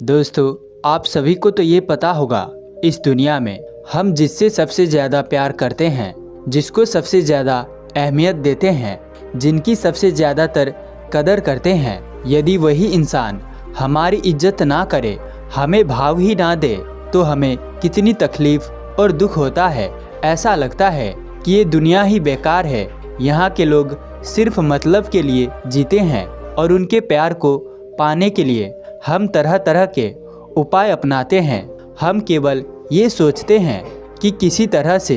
दोस्तों, आप सभी को तो ये पता होगा, इस दुनिया में हम जिससे सबसे ज़्यादा प्यार करते हैं, जिसको सबसे ज़्यादा अहमियत देते हैं, जिनकी सबसे ज़्यादातर कदर करते हैं, यदि वही इंसान हमारी इज्जत ना करे, हमें भाव ही ना दे, तो हमें कितनी तकलीफ़ और दुख होता है। ऐसा लगता है कि ये दुनिया ही बेकार है, यहाँ के लोग सिर्फ मतलब के लिए जीते हैं और उनके प्यार को पाने के लिए हम तरह तरह के उपाय अपनाते हैं। हम केवल ये सोचते हैं कि किसी तरह से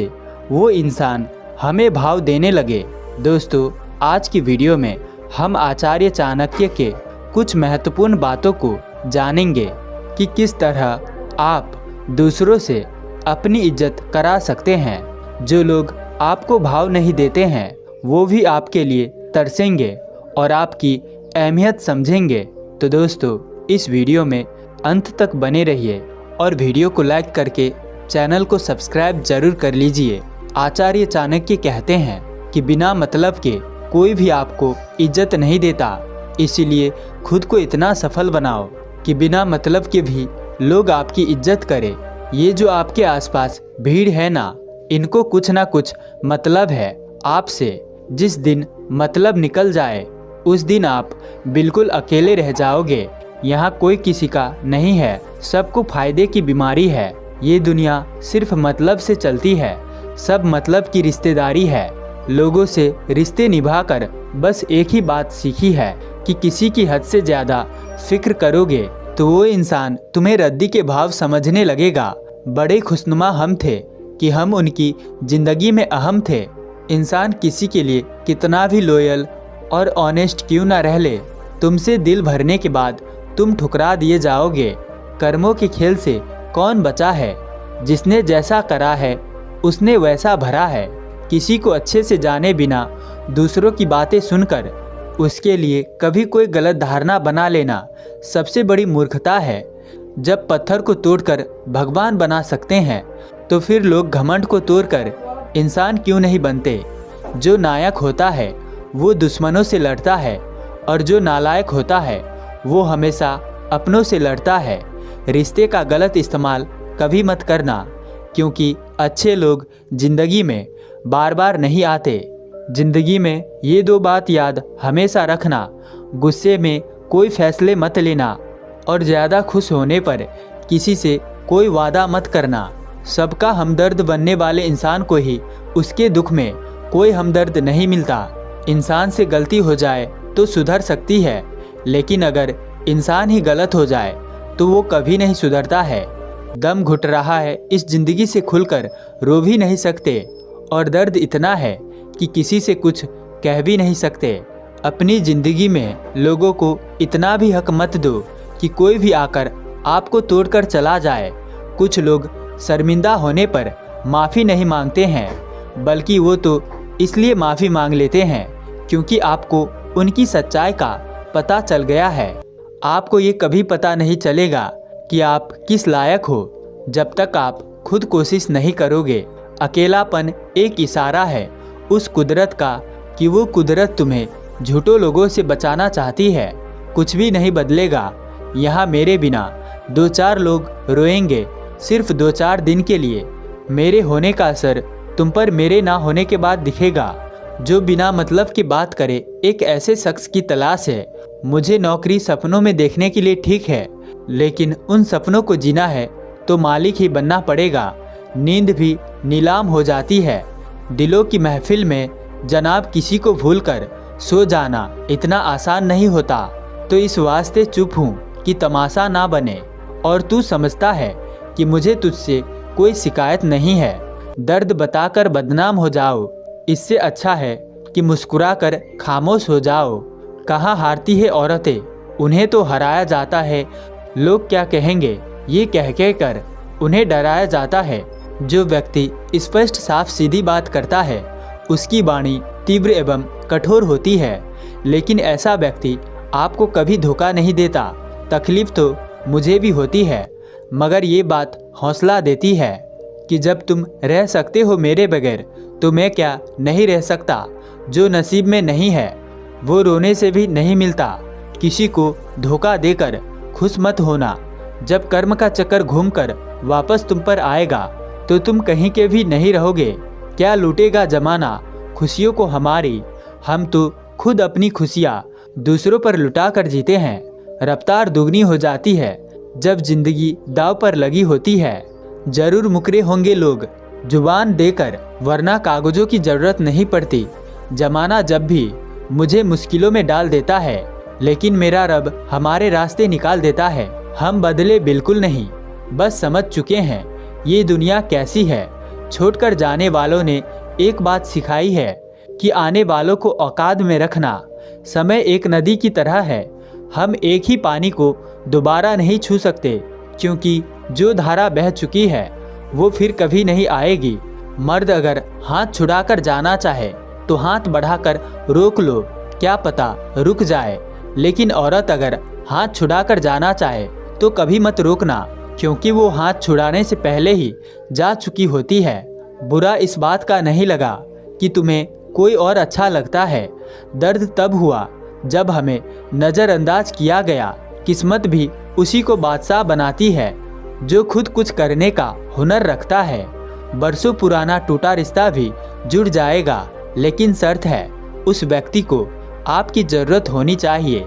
वो इंसान हमें भाव देने लगे। दोस्तों, आज की वीडियो में हम आचार्य चाणक्य के कुछ महत्वपूर्ण बातों को जानेंगे कि किस तरह आप दूसरों से अपनी इज्जत करा सकते हैं। जो लोग आपको भाव नहीं देते हैं, वो भी आपके लिए तरसेंगे और आपकी अहमियत समझेंगे। तो दोस्तों, इस वीडियो में अंत तक बने रहिए और वीडियो को लाइक करके चैनल को सब्सक्राइब जरूर कर लीजिए। आचार्य चाणक्य कहते हैं कि बिना मतलब के कोई भी आपको इज्जत नहीं देता, इसीलिए खुद को इतना सफल बनाओ कि बिना मतलब के भी लोग आपकी इज्जत करें। ये जो आपके आसपास भीड़ है ना, इनको कुछ ना कुछ मतलब है आपसे। जिस दिन मतलब निकल जाए, उस दिन आप बिल्कुल अकेले रह जाओगे। यहाँ कोई किसी का नहीं है, सबको फायदे की बीमारी है। ये दुनिया सिर्फ मतलब से चलती है, सब मतलब की रिश्तेदारी है। लोगों से रिश्ते निभाकर बस एक ही बात सीखी है कि किसी की हद से ज़्यादा फिक्र करोगे तो वो इंसान तुम्हें रद्दी के भाव समझने लगेगा। बड़े खुशनुमा हम थे कि हम उनकी ज़िंदगी में अहम थे। इंसान किसी के लिए कितना भी लॉयल और ऑनेस्ट क्यों ना रह ले, तुमसे दिल भरने के बाद तुम ठुकरा दिए जाओगे। कर्मों के खेल से कौन बचा है? जिसने जैसा करा है उसने वैसा भरा है। किसी को अच्छे से जाने बिना दूसरों की बातें सुनकर उसके लिए कभी कोई गलत धारणा बना लेना सबसे बड़ी मूर्खता है। जब पत्थर को तोड़कर भगवान बना सकते हैं, तो फिर लोग घमंड को तोड़कर इंसान क्यों नहीं बनते? जो नायक होता है वो दुश्मनों से लड़ता है, और जो नालायक होता है वो हमेशा अपनों से लड़ता है। रिश्ते का गलत इस्तेमाल कभी मत करना, क्योंकि अच्छे लोग ज़िंदगी में बार बार नहीं आते। ज़िंदगी में ये दो बात याद हमेशा रखना: गुस्से में कोई फैसले मत लेना, और ज़्यादा खुश होने पर किसी से कोई वादा मत करना। सबका हमदर्द बनने वाले इंसान को ही उसके दुख में कोई हमदर्द नहीं मिलता। इंसान से गलती हो जाए तो सुधर सकती है, लेकिन अगर इंसान ही गलत हो जाए तो वो कभी नहीं सुधरता है। दम घुट रहा है, इस ज़िंदगी से खुलकर रो भी नहीं सकते, और दर्द इतना है कि किसी से कुछ कह भी नहीं सकते। अपनी ज़िंदगी में लोगों को इतना भी हक मत दो कि कोई भी आकर आपको तोड़कर चला जाए। कुछ लोग शर्मिंदा होने पर माफ़ी नहीं मांगते हैं, बल्कि वो तो इसलिए माफ़ी मांग लेते हैं क्योंकि आपको उनकी सच्चाई का पता चल गया है। आपको ये कभी पता नहीं चलेगा कि आप किस लायक हो जब तक आप खुद कोशिश नहीं करोगे। अकेलापन एक इशारा है उस कुदरत का कि वो कुदरत तुम्हें झूठों लोगों से बचाना चाहती है। कुछ भी नहीं बदलेगा। यहाँ मेरे बिना दो चार लोग रोएंगे, सिर्फ 2-4 दिन के लिए। मेरे होने का असर तुम पर मेरे ना होने के बाद दिखेगा। जो बिना मतलब की बात करे, एक ऐसे शख्स की तलाश है। मुझे नौकरी सपनों में देखने के लिए ठीक है, लेकिन उन सपनों को जीना है तो मालिक ही बनना पड़ेगा। नींद भी नीलाम हो जाती है। दिलों की महफिल में जनाब किसी को भूलकर सो जाना इतना आसान नहीं होता। तो इस वास्ते चुप हूँ कि तमाशा ना बने। और तू समझता है कि मुझे तुझसे कोई शिकायत नहीं है। दर्द बताकर बदनाम हो जाओ, इससे अच्छा है कि मुस्कुराकर खामोश हो जाओ। कहाँ हारती है औरतें, उन्हें तो हराया जाता है। लोग क्या कहेंगे ये कह कर उन्हें डराया जाता है। जो व्यक्ति स्पष्ट साफ सीधी बात करता है, उसकी वाणी तीव्र एवं कठोर होती है, लेकिन ऐसा व्यक्ति आपको कभी धोखा नहीं देता। तकलीफ तो मुझे भी होती है, मगर ये बात हौसला देती है कि जब तुम रह सकते हो मेरे बगैर, तो मैं क्या नहीं रह सकता। जो नसीब में नहीं है वो रोने से भी नहीं मिलता। किसी को धोखा देकर खुश मत होना, जब कर्म का चक्कर घूमकर वापस तुम पर आएगा तो तुम कहीं के भी नहीं रहोगे। क्या लूटेगा जमाना खुशियों को हमारी, हम तो खुद अपनी खुशियाँ दूसरों पर लुटा कर जीते हैं। रफ्तार दुगनी हो जाती है जब जिंदगी दाव पर लगी होती है। जरूर मुकरे होंगे लोग जुबान देकर, वरना कागजों की जरूरत नहीं पड़ती। जमाना जब भी मुझे मुश्किलों में डाल देता है, लेकिन मेरा रब हमारे रास्ते निकाल देता है। हम बदले बिल्कुल नहीं, बस समझ चुके हैं ये दुनिया कैसी है। छोड़कर जाने वालों ने एक बात सिखाई है कि आने वालों को औकात में रखना। समय एक नदी की तरह है, हम एक ही पानी को दोबारा नहीं छू सकते, क्योंकि जो धारा बह चुकी है वो फिर कभी नहीं आएगी। मर्द अगर हाथ छुड़ाकर जाना चाहे तो हाथ बढ़ाकर रोक लो, क्या पता रुक जाए। लेकिन औरत अगर हाथ छुड़ाकर जाना चाहे तो कभी मत रोकना, क्योंकि वो हाथ छुड़ाने से पहले ही जा चुकी होती है। बुरा इस बात का नहीं लगा कि तुम्हें कोई और अच्छा लगता है। दर्द तब हुआ जब हमें नज़रअंदाज किया गया। किस्मत भी उसी को बादशाह बनाती है जो खुद कुछ करने का हुनर रखता है। बरसों पुराना टूटा रिश्ता भी जुड़ जाएगा, लेकिन शर्त है उस व्यक्ति को आपकी ज़रूरत होनी चाहिए।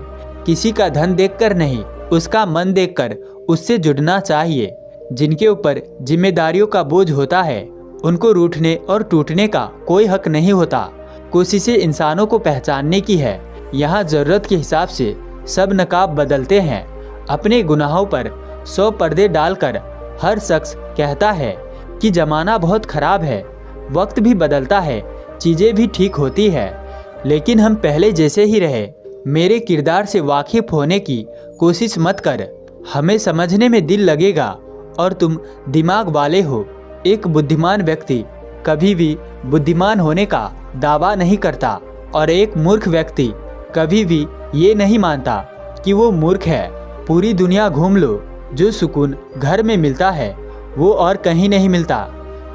किसी का धन देखकर नहीं, उसका मन देखकर उससे जुड़ना चाहिए। जिनके ऊपर जिम्मेदारियों का बोझ होता है उनको रूठने और टूटने का कोई हक नहीं होता। कोशिशें इंसानों को पहचानने की है। यहाँ ज़रूरत के हिसाब से सब नकाब बदलते हैं। अपने गुनाहों पर 100 पर्दे डालकर हर शख्स कहता है कि ज़माना बहुत ख़राब है। वक्त भी बदलता है, चीज़ें भी ठीक होती है, लेकिन हम पहले जैसे ही रहे। मेरे किरदार से वाकिफ होने की कोशिश मत कर, हमें समझने में दिल लगेगा और तुम दिमाग वाले हो। एक बुद्धिमान व्यक्ति कभी भी बुद्धिमान होने का दावा नहीं करता, और एक मूर्ख व्यक्ति कभी भी ये नहीं मानता कि वो मूर्ख है। पूरी दुनिया घूम लो, जो सुकून घर में मिलता है वो और कहीं नहीं मिलता।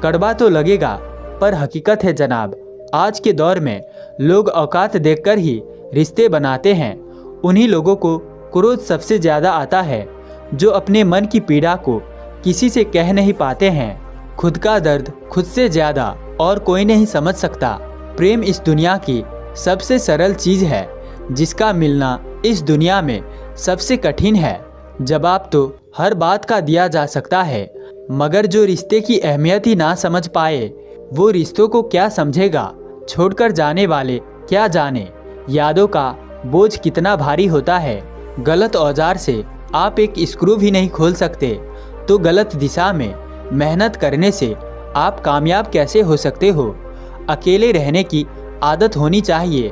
कड़वा तो लगेगा पर हकीकत है जनाब। आज के दौर में लोग औकात देखकर ही रिश्ते बनाते हैं। उन्हीं लोगों को क्रोध सबसे ज़्यादा आता है जो अपने मन की पीड़ा को किसी से कह नहीं पाते हैं। खुद का दर्द खुद से ज़्यादा और कोई नहीं समझ सकता। प्रेम इस दुनिया की सबसे सरल चीज़ है, जिसका मिलना इस दुनिया में सबसे कठिन है। जवाब तो हर बात का दिया जा सकता है, मगर जो रिश्ते की अहमियत ही ना समझ पाए वो रिश्तों को क्या समझेगा। छोड़कर जाने वाले क्या जाने यादों का बोझ कितना भारी होता है। गलत औजार से आप एक स्क्रू भी नहीं खोल सकते, तो गलत दिशा में मेहनत करने से आप कामयाब कैसे हो सकते हो। अकेले रहने की आदत होनी चाहिए,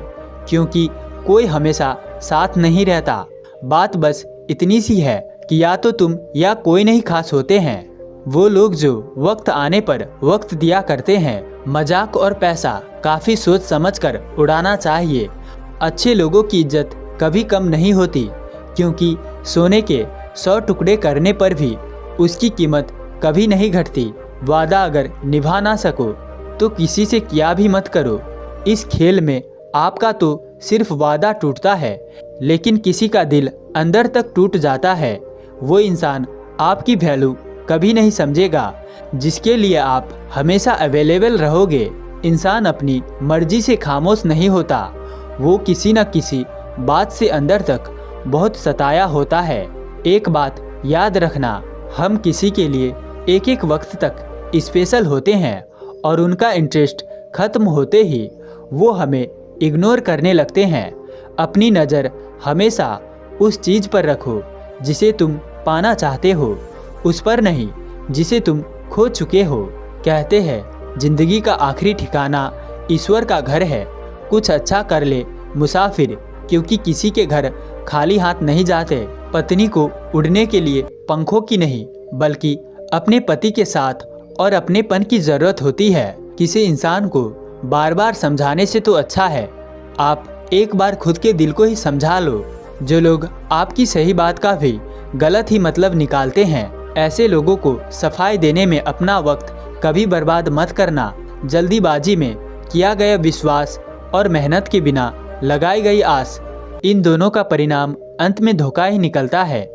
क्योंकि कोई हमेशा साथ नहीं रहता। बात बस इतनी सी है कि या तो तुम या कोई नहीं खास होते हैं। वो लोग जो वक्त आने पर वक्त दिया करते हैं। मजाक और पैसा काफ़ी सोच समझकर उड़ाना चाहिए। अच्छे लोगों की इज्जत कभी कम नहीं होती, क्योंकि सोने के 100 टुकड़े करने पर भी उसकी कीमत कभी नहीं घटती। वादा अगर निभा ना सको तो किसी से किया भी मत करो। इस खेल में आपका तो सिर्फ वादा टूटता है, लेकिन किसी का दिल अंदर तक टूट जाता है। वो इंसान आपकी वैल्यू कभी नहीं समझेगा जिसके लिए आप हमेशा अवेलेबल रहोगे। इंसान अपनी मर्जी से खामोश नहीं होता, वो किसी न किसी बात से अंदर तक बहुत सताया होता है। एक बात याद रखना, हम किसी के लिए एक एक वक्त तक स्पेशल होते हैं, और उनका इंटरेस्ट खत्म होते ही वो हमें इग्नोर करने लगते हैं। अपनी नज़र हमेशा उस चीज़ पर रखो जिसे तुम पाना चाहते हो, उस पर नहीं जिसे तुम खो चुके हो। कहते हैं जिंदगी का आखिरी ठिकाना ईश्वर का घर है। कुछ अच्छा कर ले मुसाफिर, क्योंकि किसी के घर खाली हाथ नहीं जाते। पत्नी को उड़ने के लिए पंखों की नहीं, बल्कि अपने पति के साथ और अपनेपन की ज़रूरत होती है। किसी इंसान को बार बार समझाने से तो अच्छा है आप एक बार खुद के दिल को ही समझा लो। जो लोग आपकी सही बात का भी गलत ही मतलब निकालते हैं, ऐसे लोगों को सफाई देने में अपना वक्त कभी बर्बाद मत करना। जल्दीबाजी में किया गया विश्वास और मेहनत के बिना लगाई गई आस, इन दोनों का परिणाम अंत में धोखा ही निकलता है।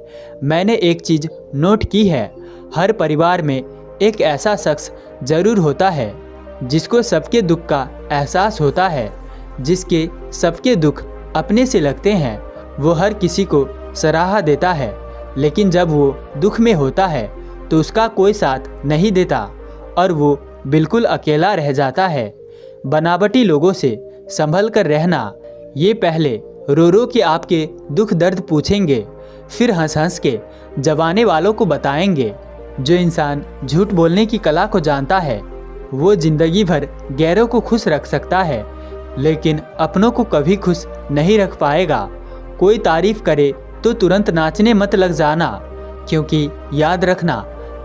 मैंने एक चीज़ नोट की है, हर परिवार में एक ऐसा शख्स ज़रूर होता है जिसको सबके दुख का एहसास होता है, जिसके सबके दुख अपने से लगते हैं। वो हर किसी को सराहा देता है, लेकिन जब वो दुख में होता है तो उसका कोई साथ नहीं देता और वो बिल्कुल अकेला रह जाता है। बनावटी लोगों से संभल कर रहना, ये पहले रो रो के आपके दुख दर्द पूछेंगे, फिर हंस हंस के जवाने वालों को बताएंगे। जो इंसान झूठ बोलने की कला को जानता है वो जिंदगी भर गैरों को खुश रख सकता है, लेकिन अपनों को कभी खुश नहीं रख पाएगा। कोई तारीफ करे तो तुरंत नाचने मत लग जाना, क्योंकि याद रखना,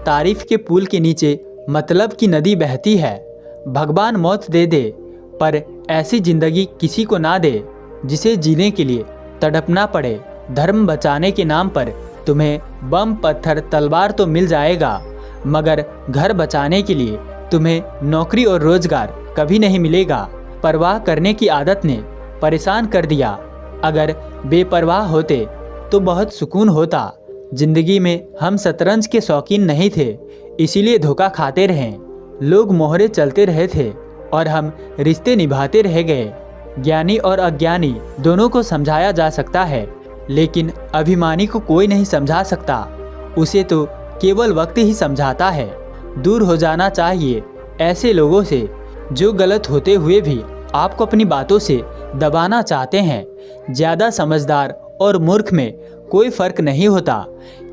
तारीफ के पुल के नीचे मतलब की नदी बहती है। भगवान मौत दे दे, पर ऐसी जिंदगी किसी को ना दे जिसे जीने के लिए तड़पना पड़े। धर्म बचाने के नाम पर तुम्हें बम पत्थर तलवार तो मिल जाएगा, मगर घर बचाने के लिए तुम्हें नौकरी और रोजगार कभी नहीं मिलेगा। परवाह करने की आदत ने परेशान कर दिया। अगर बेपरवाह होते तो बहुत सुकून होता। जिंदगी में हम शतरंज के शौकीन नहीं थे, इसीलिए धोखा खाते रहे। लोग मोहरे चलते रहे थे और हम रिश्ते निभाते रह गए। ज्ञानी और अज्ञानी दोनों को समझाया जा सकता है, लेकिन अभिमानी को कोई नहीं समझा सकता। उसे तो केवल वक्त ही समझाता है। दूर हो जाना चाहिए ऐसे लोगों से जो गलत होते हुए भी आपको अपनी बातों से दबाना चाहते हैं। ज़्यादा समझदार और मूर्ख में कोई फर्क नहीं होता,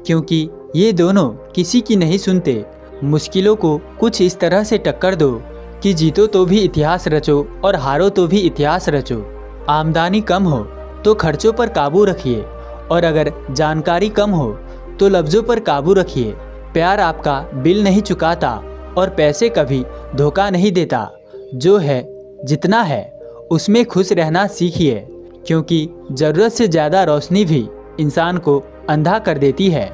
क्योंकि ये दोनों किसी की नहीं सुनते। मुश्किलों को कुछ इस तरह से टक्कर दो कि जीतो तो भी इतिहास रचो और हारो तो भी इतिहास रचो। आमदनी कम हो तो खर्चों पर काबू रखिए, और अगर जानकारी कम हो तो लफ्ज़ों पर काबू रखिए। प्यार आपका बिल नहीं चुकाता और पैसे कभी धोखा नहीं देता। जो है जितना है उसमें खुश रहना सीखिए, क्योंकि ज़रूरत से ज़्यादा रोशनी भी इंसान को अंधा कर देती है।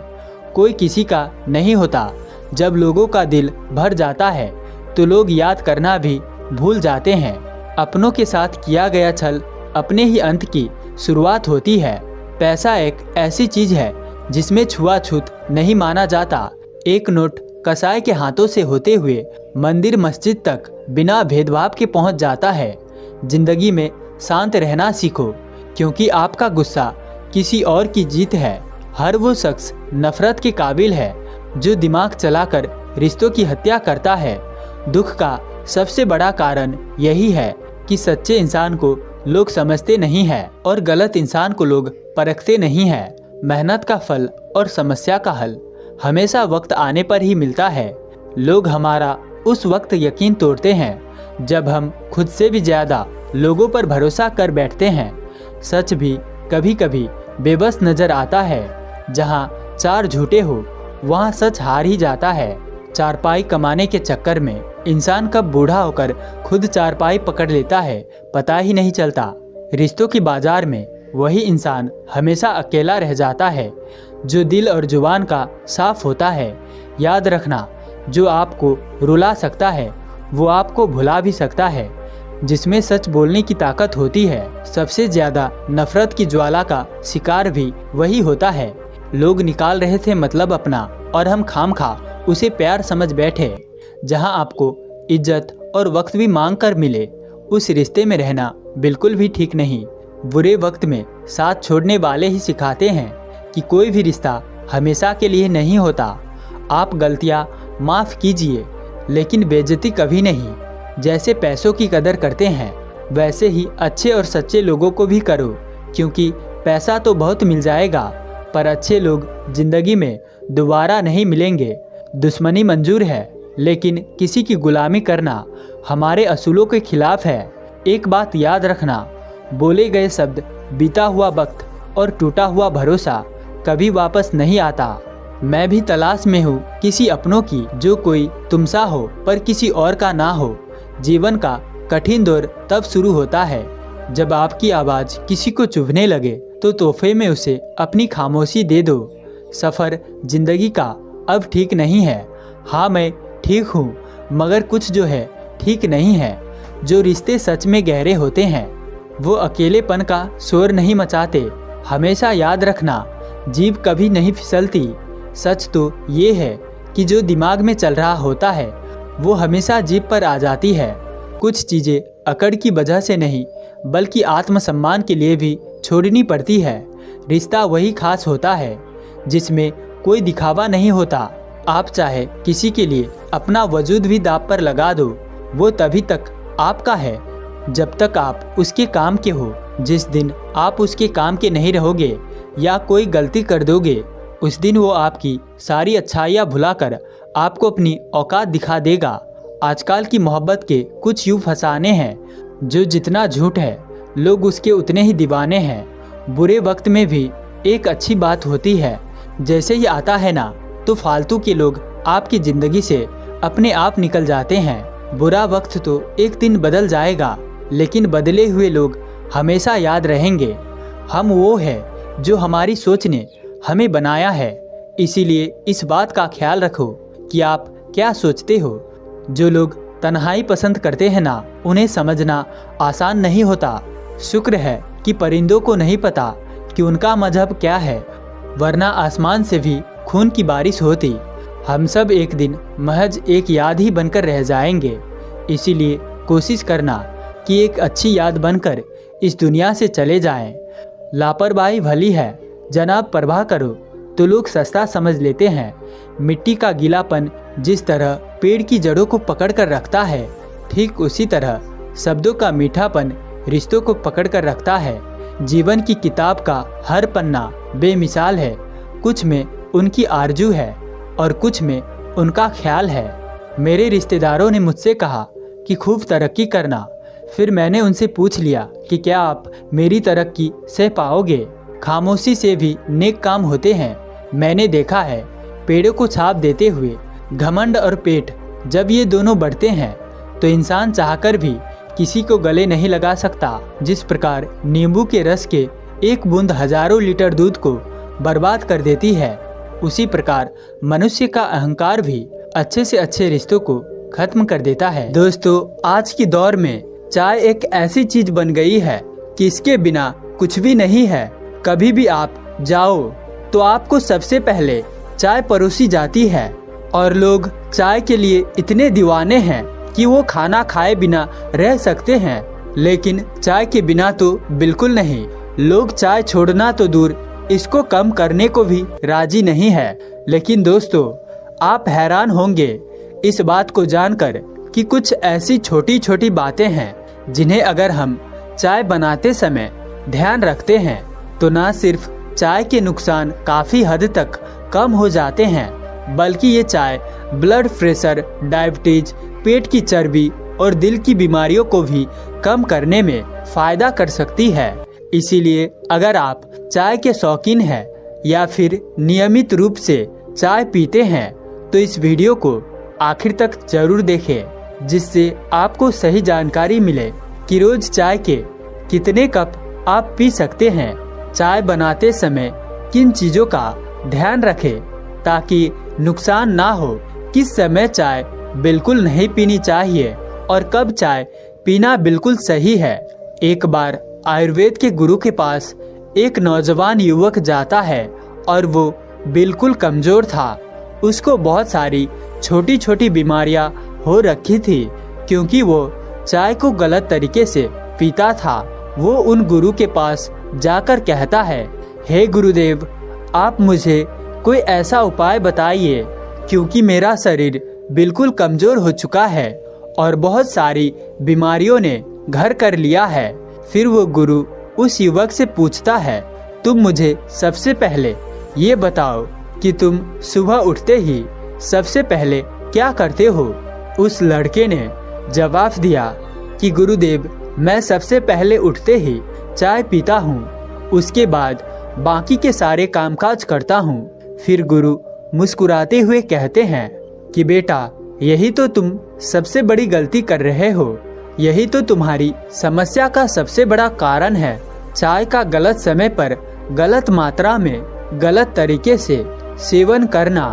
कोई किसी का नहीं होता। जब लोगों का दिल भर जाता है तो लोग याद करना भी भूल जाते हैं। अपनों के साथ किया गया छल अपने ही अंत की शुरुआत होती है। पैसा एक ऐसी चीज़ है जिसमें छुआछूत नहीं माना जाता। एक नोट कसाई के हाथों से होते हुए मंदिर मस्जिद तक बिना भेदभाव के पहुंच जाता है। जिंदगी में शांत रहना सीखो, क्योंकि आपका गुस्सा किसी और की जीत है। हर वो शख्स नफरत के काबिल है जो दिमाग चलाकर रिश्तों की हत्या करता है। दुख का सबसे बड़ा कारण यही है कि सच्चे इंसान को लोग समझते नहीं हैं और गलत इंसान को लोग परखते नहीं हैं। मेहनत का फल और समस्या का हल हमेशा वक्त आने पर ही मिलता है। लोग हमारा उस वक्त यकीन तोड़ते हैं जब हम खुद से भी ज़्यादा लोगों पर भरोसा कर बैठते हैं। सच भी कभी कभी बेबस नज़र आता है। जहाँ चार झूठे हो वहाँ सच हार ही जाता है। चारपाई कमाने के चक्कर में इंसान कब बूढ़ा होकर खुद चारपाई पकड़ लेता है पता ही नहीं चलता। रिश्तों की बाजार में वही इंसान हमेशा अकेला रह जाता है जो दिल और जुबान का साफ होता है। याद रखना, जो आपको रुला सकता है वो आपको भुला भी सकता है। जिसमें सच बोलने की ताकत होती है, सबसे ज़्यादा नफरत की ज्वाला का शिकार भी वही होता है। लोग निकाल रहे थे मतलब अपना, और हम खामखा उसे प्यार समझ बैठे। जहां आपको इज्जत और वक्त भी मांग कर मिले, उस रिश्ते में रहना बिल्कुल भी ठीक नहीं। बुरे वक्त में साथ छोड़ने वाले ही सिखाते हैं कि कोई भी रिश्ता हमेशा के लिए नहीं होता। आप गलतियां माफ़ कीजिए, लेकिन बेइज्जती कभी नहीं। जैसे पैसों की कदर करते हैं वैसे ही अच्छे और सच्चे लोगों को भी करो, क्योंकि पैसा तो बहुत मिल जाएगा पर अच्छे लोग ज़िंदगी में दोबारा नहीं मिलेंगे। दुश्मनी मंजूर है, लेकिन किसी की गुलामी करना हमारे असूलों के खिलाफ है। एक बात याद रखना, बोले गए शब्द, बीता हुआ वक्त और टूटा हुआ भरोसा कभी वापस नहीं आता। मैं भी तलाश में हूँ किसी अपनों की, जो कोई तुमसा हो पर किसी और का ना हो। जीवन का कठिन दौर तब शुरू होता है जब आपकी आवाज़ किसी को चुभने लगे, तो तोहफे में उसे अपनी खामोशी दे दो। सफ़र जिंदगी का अब ठीक नहीं है। हाँ, मैं ठीक हूँ, मगर कुछ जो है ठीक नहीं है। जो रिश्ते सच में गहरे होते हैं वो अकेलेपन का शोर नहीं मचाते। हमेशा याद रखना, जीभ कभी नहीं फिसलती। सच तो ये है कि जो दिमाग में चल रहा होता है वो हमेशा जीभ पर आ जाती है। कुछ चीज़ें अकड़ की वजह से नहीं बल्कि आत्मसम्मान के लिए भी छोड़नी पड़ती है। रिश्ता वही खास होता है जिसमें कोई दिखावा नहीं होता। आप चाहे किसी के लिए अपना वजूद भी दांव पर लगा दो, वो तभी तक आपका है जब तक आप उसके काम के हो। जिस दिन आप उसके काम के नहीं रहोगे या कोई गलती कर दोगे, उस दिन वो आपकी सारी अच्छाइयाँ भुलाकर आपको अपनी औकात दिखा देगा। आजकल की मोहब्बत के कुछ यूँ फसाने हैं जो जितना झूठ है लोग उसके उतने ही दीवाने हैं। बुरे वक्त में भी एक अच्छी बात होती है, जैसे ही आता है ना तो फालतू के लोग आपकी ज़िंदगी से अपने आप निकल जाते हैं। बुरा वक्त तो एक दिन बदल जाएगा, लेकिन बदले हुए लोग हमेशा याद रहेंगे। हम वो है जो हमारी सोच ने हमें बनाया है, इसीलिए इस बात का ख्याल रखो कि आप क्या सोचते हो। जो लोग तन्हाई पसंद करते हैं ना, उन्हें समझना आसान नहीं होता। शुक्र है कि परिंदों को नहीं पता कि उनका मजहब क्या है, वरना आसमान से भी खून की बारिश होती। हम सब एक दिन महज एक याद ही बनकर रह जाएंगे, इसीलिए कोशिश करना कि एक अच्छी याद बनकर इस दुनिया से चले जाएं। लापरवाही भली है, जनाब परवाह करो तो लोग सस्ता समझ लेते हैं। मिट्टी का गीलापन जिस तरह पेड़ की जड़ों को पकड़ कर रखता है, ठीक उसी तरह शब्दों का मीठापन रिश्तों को पकड़ कर रखता है। जीवन की किताब का हर पन्ना बेमिसाल है, कुछ में उनकी आरजू है और कुछ में उनका ख्याल है। मेरे रिश्तेदारों ने मुझसे कहा कि खूब तरक्की करना, फिर मैंने उनसे पूछ लिया कि क्या आप मेरी तरक्की सह पाओगे। खामोशी से भी नेक काम होते हैं। मैंने देखा है पेड़ों को छाप देते हुए घमंड और पेट जब ये दोनों बढ़ते हैं तो इंसान चाहकर भी किसी को गले नहीं लगा सकता। जिस प्रकार नींबू के रस के एक बूंद हजारों लीटर दूध को बर्बाद कर देती है, उसी प्रकार मनुष्य का अहंकार भी अच्छे से अच्छे रिश्तों को खत्म कर देता है। दोस्तों, आज की दौर में चाय एक ऐसी चीज बन गई है कि इसके बिना कुछ भी नहीं है। कभी भी आप जाओ तो आपको सबसे पहले चाय परोसी जाती है और लोग चाय के लिए इतने दीवाने हैं कि वो खाना खाए बिना रह सकते हैं, लेकिन चाय के बिना तो बिल्कुल नहीं। लोग चाय छोड़ना तो दूर, इसको कम करने को भी राजी नहीं है। लेकिन दोस्तों, आप हैरान होंगे इस बात को जानकर कि कुछ ऐसी छोटी छोटी बातें हैं जिन्हें अगर हम चाय बनाते समय ध्यान रखते हैं तो ना सिर्फ चाय के नुकसान काफ़ी हद तक कम हो जाते हैं, बल्कि ये चाय ब्लड प्रेशर, डायबिटीज, पेट की चर्बी और दिल की बीमारियों को भी कम करने में फ़ायदा कर सकती है। इसीलिए अगर आप चाय के शौकीन हैं या फिर नियमित रूप से चाय पीते हैं तो इस वीडियो को आखिर तक जरूर देखें, जिससे आपको सही जानकारी मिले कि रोज चाय के कितने कप आप पी सकते हैं। चाय बनाते समय किन चीज़ों का ध्यान रखें ताकि नुकसान ना हो, किस समय चाय बिल्कुल नहीं पीनी चाहिए और कब चाय पीना बिल्कुल सही है। एक बार आयुर्वेद के गुरु के पास एक नौजवान युवक जाता है और वो बिल्कुल कमज़ोर था। उसको बहुत सारी छोटी छोटी बीमारियां हो रखी थी क्योंकि वो चाय को गलत तरीके से पीता था। वो उन गुरु के पास जाकर कहता है, हे गुरुदेव, आप मुझे कोई ऐसा उपाय बताइए क्योंकि मेरा शरीर बिल्कुल कमज़ोर हो चुका है और बहुत सारी बीमारियों ने घर कर लिया है। फिर वो गुरु उस युवक से पूछता है, तुम मुझे सबसे पहले ये बताओ कि तुम सुबह उठते ही सबसे पहले क्या करते हो। उस लड़के ने जवाब दिया कि गुरुदेव, मैं सबसे पहले उठते ही चाय पीता हूँ, उसके बाद बाकी के सारे कामकाज करता हूँ। फिर गुरु मुस्कुराते हुए कहते हैं कि बेटा, यही तो तुम सबसे बड़ी गलती कर रहे हो, यही तो तुम्हारी समस्या का सबसे बड़ा कारण है। चाय का गलत समय पर, गलत मात्रा में, गलत तरीके से सेवन करना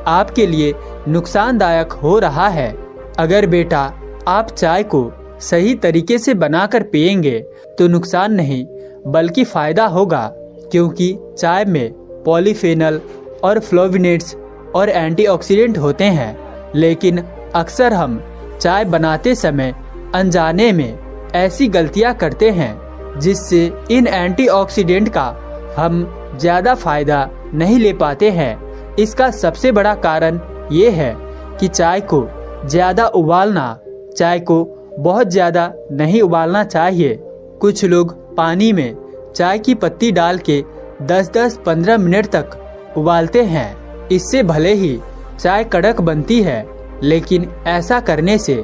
आपके लिए नुकसानदायक हो रहा है। अगर बेटा आप चाय को सही तरीके से बनाकर पिएंगे तो नुकसान नहीं बल्कि फ़ायदा होगा, क्योंकि चाय में पॉलीफेनल और फ्लोविनेट्स और एंटीऑक्सीडेंट होते हैं। लेकिन अक्सर हम चाय बनाते समय अनजाने में ऐसी गलतियां करते हैं जिससे इन एंटीऑक्सीडेंट का हम ज़्यादा फायदा नहीं ले पाते हैं। इसका सबसे बड़ा कारण ये है कि चाय को ज़्यादा उबालना, चाय को बहुत ज़्यादा नहीं उबालना चाहिए। कुछ लोग पानी में चाय की पत्ती डाल के 10-15 मिनट तक उबालते हैं। इससे भले ही चाय कड़क बनती है, लेकिन ऐसा करने से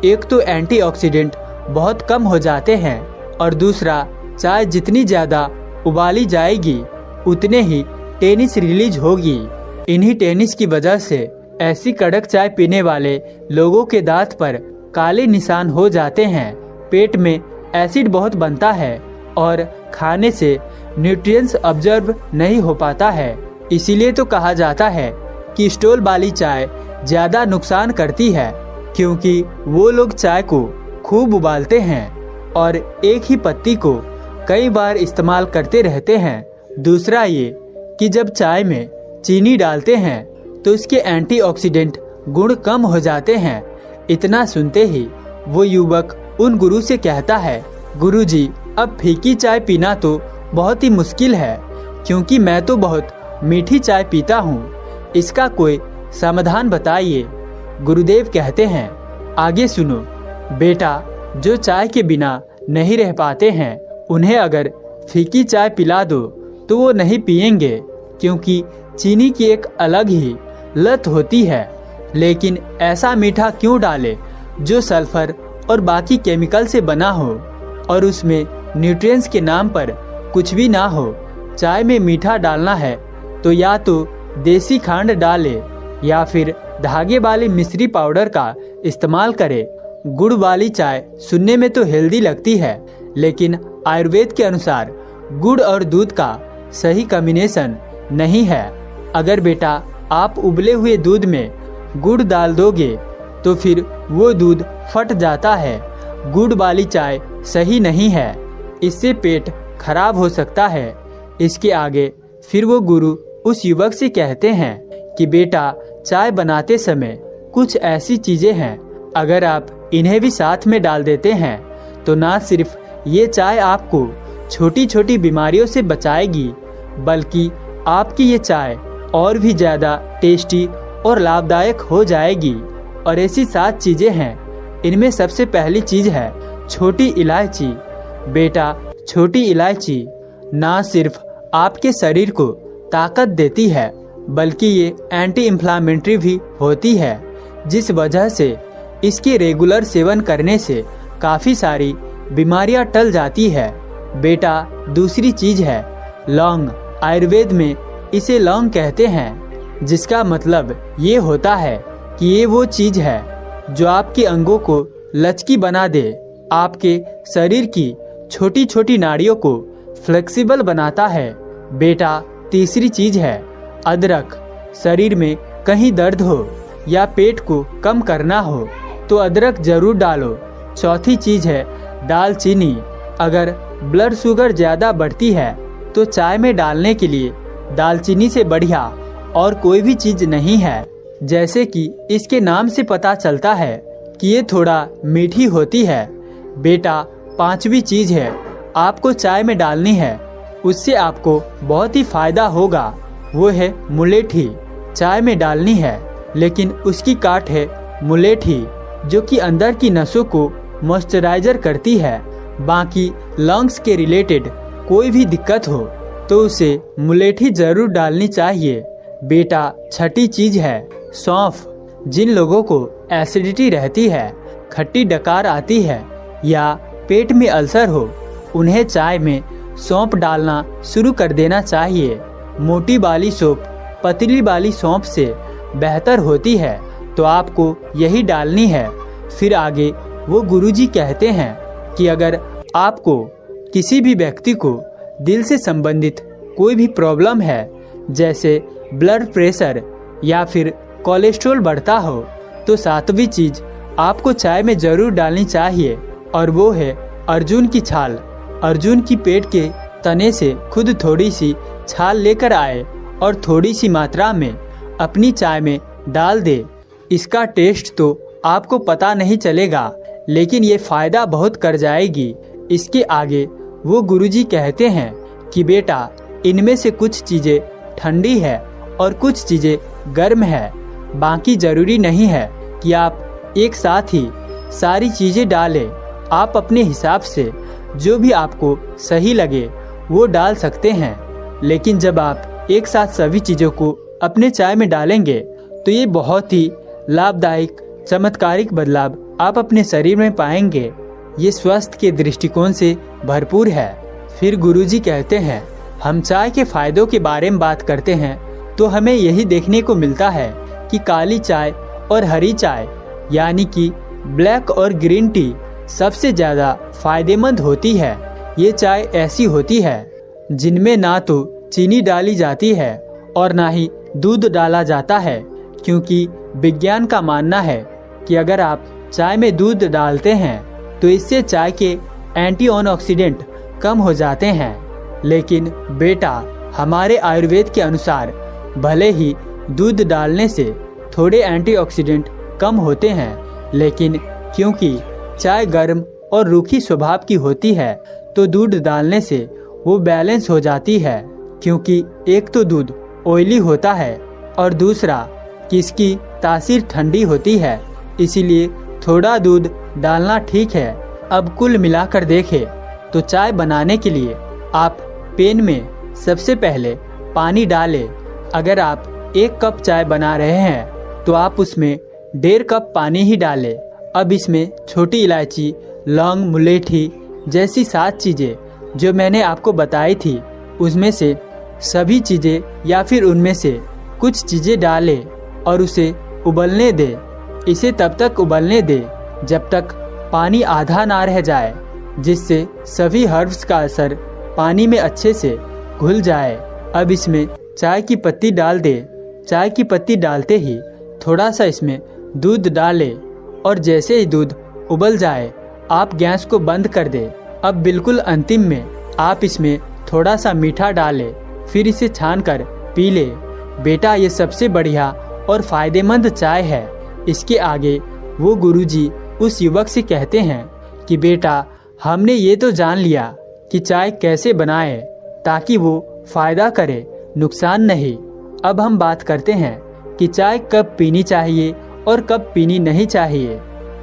एक तो एंटीऑक्सीडेंट बहुत कम हो जाते हैं और दूसरा चाय जितनी ज़्यादा उबाली जाएगी उतने ही टेनिस रिलीज होगी। इन्हीं टेनिस की वजह से ऐसी कड़क चाय पीने वाले लोगों के दांत पर काले निशान हो जाते हैं। पेट में एसिड बहुत बनता है और खाने से न्यूट्रिएंट्स अब्जॉर्ब नहीं हो पाता है। इसीलिए तो कहा जाता है कि स्टॉल वाली चाय ज़्यादा नुकसान करती है, क्योंकि वो लोग चाय को खूब उबालते हैं और एक ही पत्ती को कई बार इस्तेमाल करते रहते हैं। दूसरा ये कि जब चाय में चीनी डालते हैं तो इसके एंटीऑक्सीडेंट गुण कम हो जाते हैं। इतना सुनते ही वो युवक उन गुरु से कहता है, गुरुजी, अब फीकी चाय पीना तो बहुत ही मुश्किल है, क्योंकि मैं तो बहुत मीठी चाय पीता हूँ। इसका कोई समाधान बताइए। गुरुदेव कहते हैं, आगे सुनो बेटा, जो चाय के बिना नहीं रह पाते हैं उन्हें अगर फीकी चाय पिला दो तो वो नहीं पिएंगे, क्योंकि चीनी की एक अलग ही लत होती है। लेकिन ऐसा मीठा क्यों डाले जो सल्फर और बाकी केमिकल से बना हो और उसमें न्यूट्रिएंट्स के नाम पर कुछ भी ना हो। चाय में मीठा डालना है तो या तो देसी खांड डाले या फिर धागे वाली मिश्री पाउडर का इस्तेमाल करे। गुड़ वाली चाय सुनने में तो हेल्दी लगती है, लेकिन आयुर्वेद के अनुसार गुड़ और दूध का सही कॉम्बिनेशन नहीं है। अगर बेटा आप उबले हुए दूध में गुड़ डाल दोगे तो फिर वो दूध फट जाता है। गुड़ वाली चाय सही नहीं है, इससे पेट खराब हो सकता है। इसके आगे फिर वो गुरु उस युवक से कहते हैं कि बेटा, चाय बनाते समय कुछ ऐसी चीजें हैं, अगर आप इन्हें भी साथ में डाल देते हैं तो ना सिर्फ ये चाय आपको छोटी छोटी बीमारियों से बचाएगी, बल्कि आपकी ये चाय और भी ज़्यादा टेस्टी और लाभदायक हो जाएगी। और ऐसी 7 चीज़ें हैं। इनमें सबसे पहली चीज़ है छोटी इलायची। बेटा, छोटी इलायची ना सिर्फ आपके शरीर को ताकत देती है, बल्कि ये एंटी इन्फ्लामेटरी भी होती है, जिस वजह से इसके रेगुलर सेवन करने से काफ़ी सारी बीमारियां टल जाती है। बेटा, दूसरी चीज़ है लौंग। आयुर्वेद में इसे लौंग कहते हैं, जिसका मतलब ये होता है कि ये वो चीज़ है जो आपके अंगों को लचकी बना दे, आपके शरीर की छोटी छोटी नाड़ियों को फ्लेक्सिबल बनाता है। बेटा, तीसरी चीज़ है अदरक। शरीर में कहीं दर्द हो या पेट को कम करना हो तो अदरक जरूर डालो। चौथी चीज़ है दालचीनी। अगर ब्लड शुगर ज़्यादा बढ़ती है तो चाय में डालने के लिए दालचीनी से बढ़िया और कोई भी चीज़ नहीं है। जैसे कि इसके नाम से पता चलता है कि ये थोड़ा मीठी होती है। बेटा, पांचवी चीज़ है आपको चाय में डालनी है, उससे आपको बहुत ही फायदा होगा। वो है मुलेठी। चाय में डालनी है, लेकिन उसकी काट है मुलेठी, जो कि अंदर की नसों को मॉइस्चराइजर करती है। बाकी लंग्स के रिलेटेड कोई भी दिक्कत हो तो उसे मुलेठी जरूर डालनी चाहिए। बेटा, छठी चीज़ है सौंफ। जिन लोगों को एसिडिटी रहती है, खट्टी डकार आती है या पेट में अल्सर हो, उन्हें चाय में सौंफ डालना शुरू कर देना चाहिए। मोटी वाली सौंफ पतली वाली सौंफ से बेहतर होती है, तो आपको यही डालनी है। फिर आगे वो गुरुजी कहते हैं कि अगर आपको किसी भी व्यक्ति को दिल से संबंधित कोई भी प्रॉब्लम है, जैसे ब्लड प्रेशर या फिर कोलेस्ट्रॉल बढ़ता हो, तो 7वीं चीज़ आपको चाय में ज़रूर डालनी चाहिए, और वो है अर्जुन की छाल। अर्जुन की पेट के तने से खुद थोड़ी सी छाल लेकर आए और थोड़ी सी मात्रा में अपनी चाय में डाल दे। इसका टेस्ट तो आपको पता नहीं चलेगा, लेकिन ये फ़ायदा बहुत कर जाएगी। इसके आगे वो गुरुजी कहते हैं कि बेटा, इनमें से कुछ चीज़ें ठंडी है और कुछ चीज़ें गर्म है। बाकी ज़रूरी नहीं है कि आप एक साथ ही सारी चीज़ें डालें। आप अपने हिसाब से जो भी आपको सही लगे वो डाल सकते हैं। लेकिन जब आप एक साथ सभी चीज़ों को अपने चाय में डालेंगे तो ये बहुत ही लाभदायक चमत्कारिक बदलाव आप अपने शरीर में पाएंगे। ये स्वास्थ्य के दृष्टिकोण से भरपूर है। फिर गुरुजी कहते हैं, हम चाय के फायदों के बारे में बात करते हैं तो हमें यही देखने को मिलता है कि काली चाय और हरी चाय यानी कि ब्लैक और ग्रीन टी सबसे ज़्यादा फायदेमंद होती है। ये चाय ऐसी होती है जिनमें ना तो चीनी डाली जाती है और ना ही दूध डाला जाता है, क्योंकि विज्ञान का मानना है कि अगर आप चाय में दूध डालते हैं तो इससे चाय के एंटीऑक्सीडेंट कम हो जाते हैं। लेकिन बेटा, हमारे आयुर्वेद के अनुसार भले ही दूध डालने से थोड़े एंटीऑक्सीडेंट कम होते हैं, लेकिन क्योंकि चाय गर्म और रूखी स्वभाव की होती है तो दूध डालने से वो बैलेंस हो जाती है। क्योंकि एक तो दूध ऑयली होता है और दूसरा कि इसकी तासीर ठंडी होती है, इसीलिए थोड़ा दूध डालना ठीक है। अब कुल मिलाकर देखें तो चाय बनाने के लिए आप पैन में सबसे पहले पानी डालें। अगर आप 1 कप चाय बना रहे हैं तो आप उसमें 1.5 कप पानी ही डालें। अब इसमें छोटी इलायची, लौंग, मुलेठी जैसी 7 चीज़ें जो मैंने आपको बताई थी उसमें से सभी चीज़ें या फिर उनमें से कुछ चीज़ें डालें और उसे उबलने दें। इसे तब तक उबलने दें जब तक पानी आधा ना रह जाए, जिससे सभी हर्ब्स का असर पानी में अच्छे से घुल जाए। अब इसमें चाय की पत्ती डाल दें। चाय की पत्ती डालते ही थोड़ा सा इसमें दूध डालें और जैसे ही दूध उबल जाए आप गैस को बंद कर दें। अब बिल्कुल अंतिम में आप इसमें थोड़ा सा मीठा डालें, फिर इसे छान कर पी ले। बेटा, ये सबसे बढ़िया और फायदेमंद चाय है। इसके आगे वो गुरुजी उस युवक से कहते हैं कि बेटा, हमने ये तो जान लिया कि चाय कैसे बनाएं ताकि वो फायदा करे, नुकसान नहीं। अब हम बात करते हैं कि चाय कब पीनी चाहिए और कब पीनी नहीं चाहिए,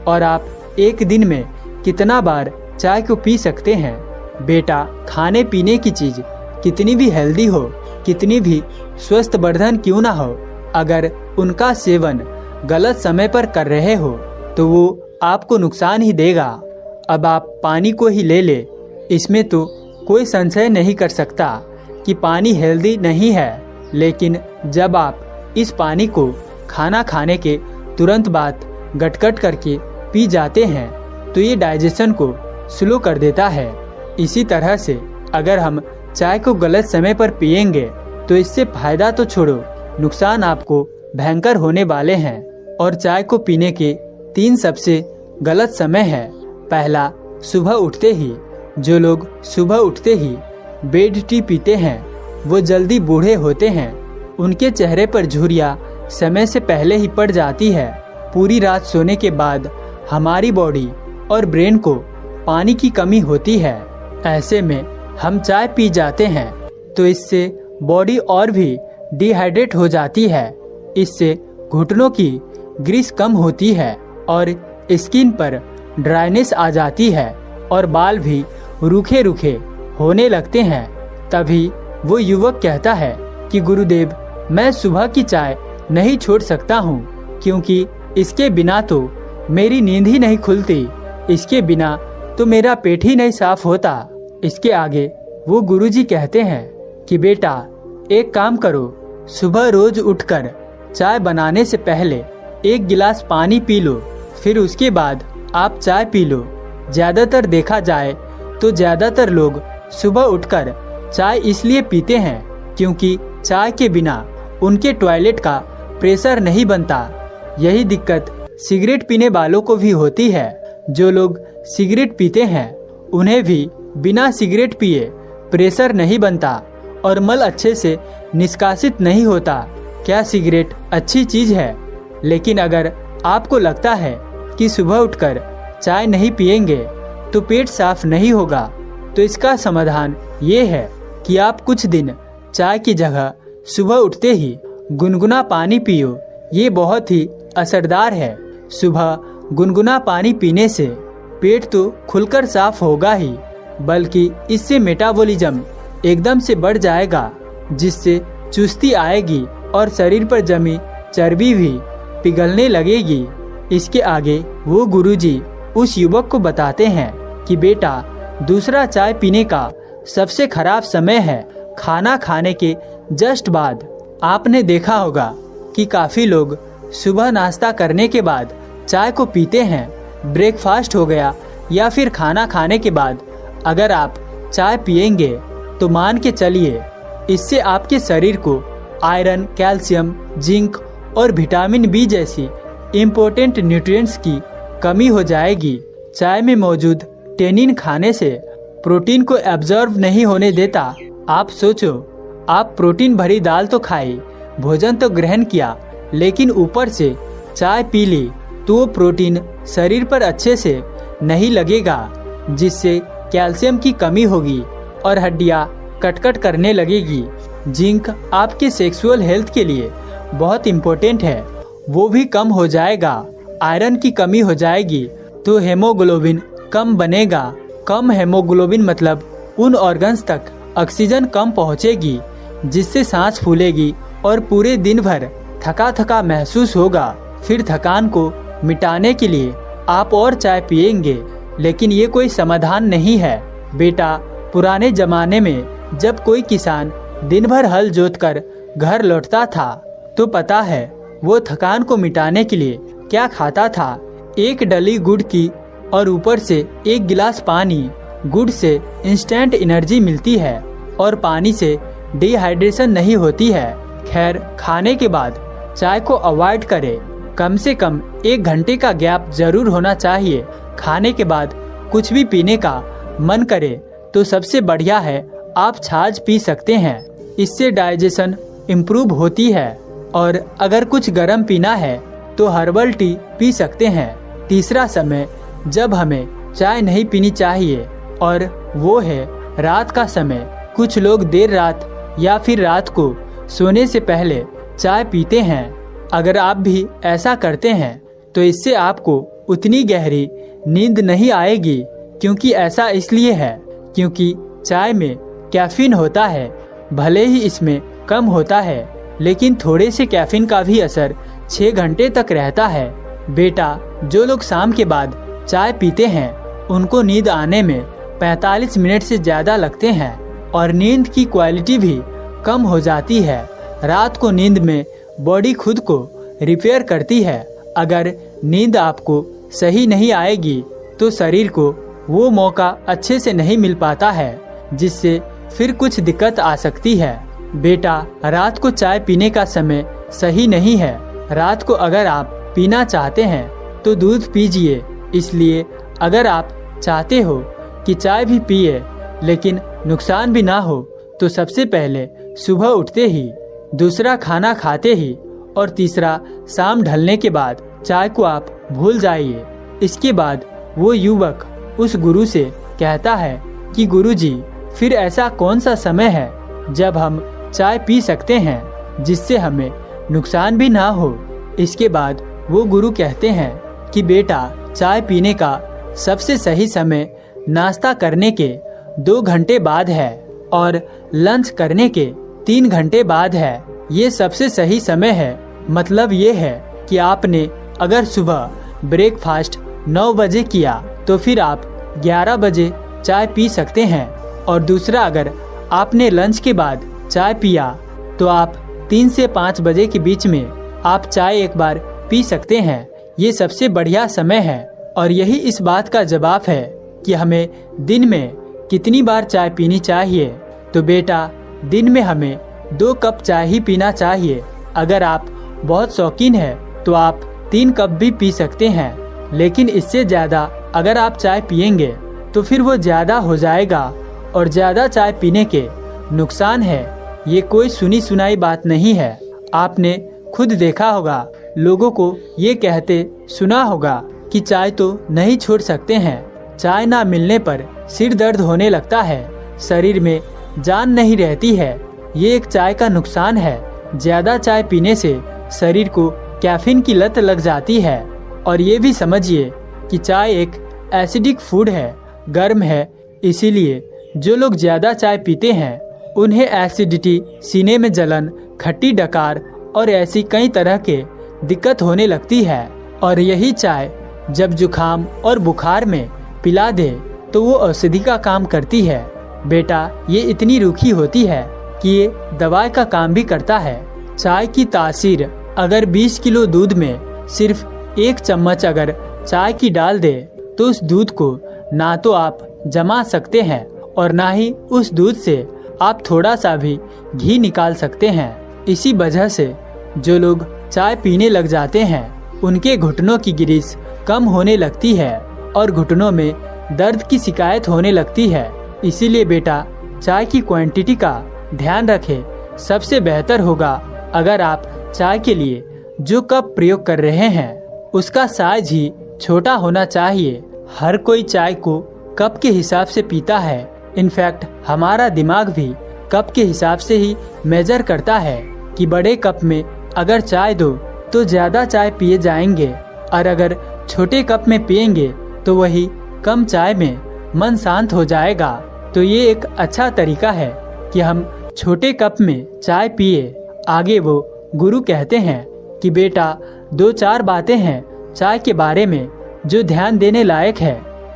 और आप एक दिन में कितना बार चाय को पी सकते हैं। बेटा, खाने पीने की चीज़ कितनी भी हेल्दी हो, कितनी भी स्वस्थ वर्धन क्यों ना हो, अगर उनका सेवन गलत समय पर कर रहे हो तो वो आपको नुकसान ही देगा। अब आप पानी को ही ले ले। इसमें तो कोई संशय नहीं कर सकता कि पानी हेल्दी नहीं है, लेकिन जब आप इस पानी को खाना खाने के तुरंत बाद गटगट करके पी जाते हैं तो ये डाइजेशन को स्लो कर देता है। इसी तरह से अगर हम चाय को गलत समय पर पिएंगे तो इससे फायदा तो छोड़ो, नुकसान आपको भयंकर होने वाले हैं। और चाय को पीने के 3 सबसे गलत समय है। पहला, सुबह उठते ही। जो लोग सुबह उठते ही बेड टी पीते हैं वो जल्दी बूढ़े होते हैं। उनके चेहरे पर झुर्रियाँ समय से पहले ही पड़ जाती है। पूरी रात सोने के बाद हमारी बॉडी और ब्रेन को पानी की कमी होती है। ऐसे में हम चाय पी जाते हैं तो इससे बॉडी और भी डिहाइड्रेट हो जाती है। इससे घुटनों की ग्रीस कम होती है और स्किन पर ड्राइनेस आ जाती है और बाल भी रूखे रूखे होने लगते हैं। तभी वो युवक कहता है कि गुरुदेव, मैं सुबह की चाय नहीं छोड़ सकता हूँ, क्योंकि इसके बिना तो मेरी नींद ही नहीं खुलती, इसके बिना तो मेरा पेट ही नहीं साफ होता। इसके आगे वो गुरुजी कहते हैं कि बेटा, एक काम करो, सुबह रोज उठकर चाय बनाने से पहले 1 गिलास पानी पी लो, फिर उसके बाद आप चाय पी लो। ज़्यादातर देखा जाए तो ज़्यादातर लोग सुबह उठकर चाय इसलिए पीते हैं क्योंकि चाय के बिना उनके टॉयलेट का प्रेशर नहीं बनता। यही दिक्कत सिगरेट पीने वालों को भी होती है। जो लोग सिगरेट पीते हैं उन्हें भी बिना सिगरेट पिए प्रेशर नहीं बनता और मल अच्छे से निष्कासित नहीं होता। क्या सिगरेट अच्छी चीज़ है? लेकिन अगर आपको लगता है कि सुबह उठकर चाय नहीं पिएंगे तो पेट साफ नहीं होगा, तो इसका समाधान ये है कि आप कुछ दिन चाय की जगह सुबह उठते ही गुनगुना पानी पियो। ये बहुत ही असरदार है। सुबह गुनगुना पानी पीने से पेट तो खुलकर साफ होगा ही, बल्कि इससे मेटाबॉलिज्म एकदम से बढ़ जाएगा, जिससे चुस्ती आएगी और शरीर पर जमी चर्बी भी पिघलने लगेगी। इसके आगे वो गुरुजी उस युवक को बताते हैं कि बेटा, दूसरा चाय पीने का सबसे खराब समय है खाना खाने के जस्ट बाद। आपने देखा होगा कि काफ़ी लोग सुबह नाश्ता करने के बाद चाय को पीते हैं। ब्रेकफास्ट हो गया या फिर खाना खाने के बाद अगर आप चाय पिएंगे तो मान के चलिए इससे आपके शरीर को आयरन, कैल्शियम, जिंक और विटामिन बी जैसी इम्पोर्टेंट न्यूट्रिएंट्स की कमी हो जाएगी। चाय में मौजूद टेनिन खाने से प्रोटीन को एब्जॉर्ब नहीं होने देता। आप सोचो, आप प्रोटीन भरी दाल तो खाई, भोजन तो ग्रहण किया, लेकिन ऊपर से चाय पी ली तो वो प्रोटीन शरीर पर अच्छे से नहीं लगेगा, जिससे कैल्शियम की कमी होगी और हड्डियां कटकट करने लगेगी। जिंक आपके सेक्सुअल हेल्थ के लिए बहुत इम्पोर्टेंट है, वो भी कम हो जाएगा। आयरन की कमी हो जाएगी तो हेमोग्लोबिन कम बनेगा। कम हेमोग्लोबिन मतलब उन ऑर्गन्स तक ऑक्सीजन कम पहुंचेगी, जिससे सांस फूलेगी और पूरे दिन भर थका थका महसूस होगा। फिर थकान को मिटाने के लिए आप और चाय पिएंगे, लेकिन ये कोई समाधान नहीं है। बेटा, पुराने जमाने में जब कोई किसान दिन भर हल जोतकर घर लौटता था तो पता है वो थकान को मिटाने के लिए क्या खाता था? एक डली गुड़ की और ऊपर से एक गिलास पानी। गुड़ से इंस्टेंट एनर्जी मिलती है और पानी से डिहाइड्रेशन नहीं होती है। खैर, खाने के बाद चाय को अवॉइड करें। कम से कम 1 घंटे का गैप जरूर होना चाहिए। खाने के बाद कुछ भी पीने का मन करे तो सबसे बढ़िया है आप छाछ पी सकते हैं। इससे डाइजेशन इम्प्रूव होती है। और अगर कुछ गर्म पीना है तो हर्बल टी पी सकते हैं। तीसरा समय जब हमें चाय नहीं पीनी चाहिए और वो है रात का समय। कुछ लोग देर रात या फिर रात को सोने से पहले चाय पीते हैं। अगर आप भी ऐसा करते हैं तो इससे आपको उतनी गहरी नींद नहीं आएगी, क्योंकि ऐसा इसलिए है क्योंकि चाय में कैफीन होता है। भले ही इसमें कम होता है, लेकिन थोड़े से कैफीन का भी असर 6 घंटे तक रहता है। बेटा, जो लोग शाम के बाद चाय पीते हैं उनको नींद आने में 45 मिनट से ज़्यादा लगते हैं और नींद की क्वालिटी भी कम हो जाती है। रात को नींद में बॉडी खुद को रिपेयर करती है। अगर नींद आपको सही नहीं आएगी तो शरीर को वो मौका अच्छे से नहीं मिल पाता है, जिससे फिर कुछ दिक्कत आ सकती है। बेटा, रात को चाय पीने का समय सही नहीं है। रात को अगर आप पीना चाहते हैं तो दूध पीजिए। इसलिए अगर आप चाहते हो कि चाय भी पिए लेकिन नुकसान भी ना हो, तो सबसे पहले सुबह उठते ही, दूसरा खाना खाते ही और तीसरा शाम ढलने के बाद चाय को आप भूल जाइए। इसके बाद वो युवक उस गुरु से कहता है कि गुरुजी, फिर ऐसा कौन सा समय है जब हम चाय पी सकते हैं जिससे हमें नुकसान भी ना हो? इसके बाद वो गुरु कहते हैं कि बेटा, चाय पीने का सबसे सही समय नाश्ता करने के 2 घंटे बाद है और लंच करने के 3 घंटे बाद है। ये सबसे सही समय है। मतलब ये है कि आपने अगर सुबह ब्रेकफास्ट 9 बजे किया तो फिर आप 11 बजे चाय पी सकते हैं, और दूसरा अगर आपने लंच के बाद चाय पिया तो आप 3 से 5 बजे के बीच में आप चाय एक बार पी सकते हैं। ये सबसे बढ़िया समय है और यही इस बात का जवाब है कि हमें दिन में कितनी बार चाय पीनी चाहिए। तो बेटा, दिन में हमें 2 कप चाय ही पीना चाहिए। अगर आप बहुत शौकीन हैं तो आप 3 कप भी पी सकते हैं, लेकिन इससे ज़्यादा अगर आप चाय पिएंगे तो फिर वो ज़्यादा हो जाएगा और ज़्यादा चाय पीने के नुकसान है, ये कोई सुनी सुनाई बात नहीं है। आपने खुद देखा होगा, लोगों को ये कहते सुना होगा कि चाय तो नहीं छोड़ सकते हैं, चाय ना मिलने पर सिर दर्द होने लगता है, शरीर में जान नहीं रहती है। ये एक चाय का नुकसान है। ज़्यादा चाय पीने से शरीर को कैफीन की लत लग जाती है। और ये भी समझिए कि चाय एक एसिडिक फूड है, गर्म है, इसीलिए जो लोग ज़्यादा चाय पीते हैं उन्हें एसिडिटी, सीने में जलन, खट्टी डकार और ऐसी कई तरह के दिक्कत होने लगती है। और यही चाय जब जुखाम और बुखार में पिला दे तो वो औषधि का काम करती है। बेटा, ये इतनी रूखी होती है कि ये दवाई का काम भी करता है। चाय की तासीर अगर 20 किलो दूध में सिर्फ 1 चम्मच अगर चाय की डाल दे तो उस दूध को ना तो आप जमा सकते हैं और ना ही उस दूध से आप थोड़ा सा भी घी निकाल सकते हैं। इसी वजह से जो लोग चाय पीने लग जाते हैं उनके घुटनों की ग्रीस कम होने लगती है और घुटनों में दर्द की शिकायत होने लगती है। इसीलिए बेटा, चाय की क्वांटिटी का ध्यान रखें। सबसे बेहतर होगा अगर आप चाय के लिए जो कप प्रयोग कर रहे हैं उसका साइज ही छोटा होना चाहिए। हर कोई चाय को कप के हिसाब से पीता है। इनफैक्ट हमारा दिमाग भी कप के हिसाब से ही मेजर करता है कि बड़े कप में अगर चाय दो तो ज़्यादा चाय पिए जाएंगे और अगर छोटे कप में पिएंगे तो वही कम चाय में मन शांत हो जाएगा। तो ये एक अच्छा तरीका है कि हम छोटे कप में चाय पिए। आगे वो गुरु कहते हैं कि बेटा, 2-4 बातें हैं चाय के बारे में जो ध्यान देने लायक है।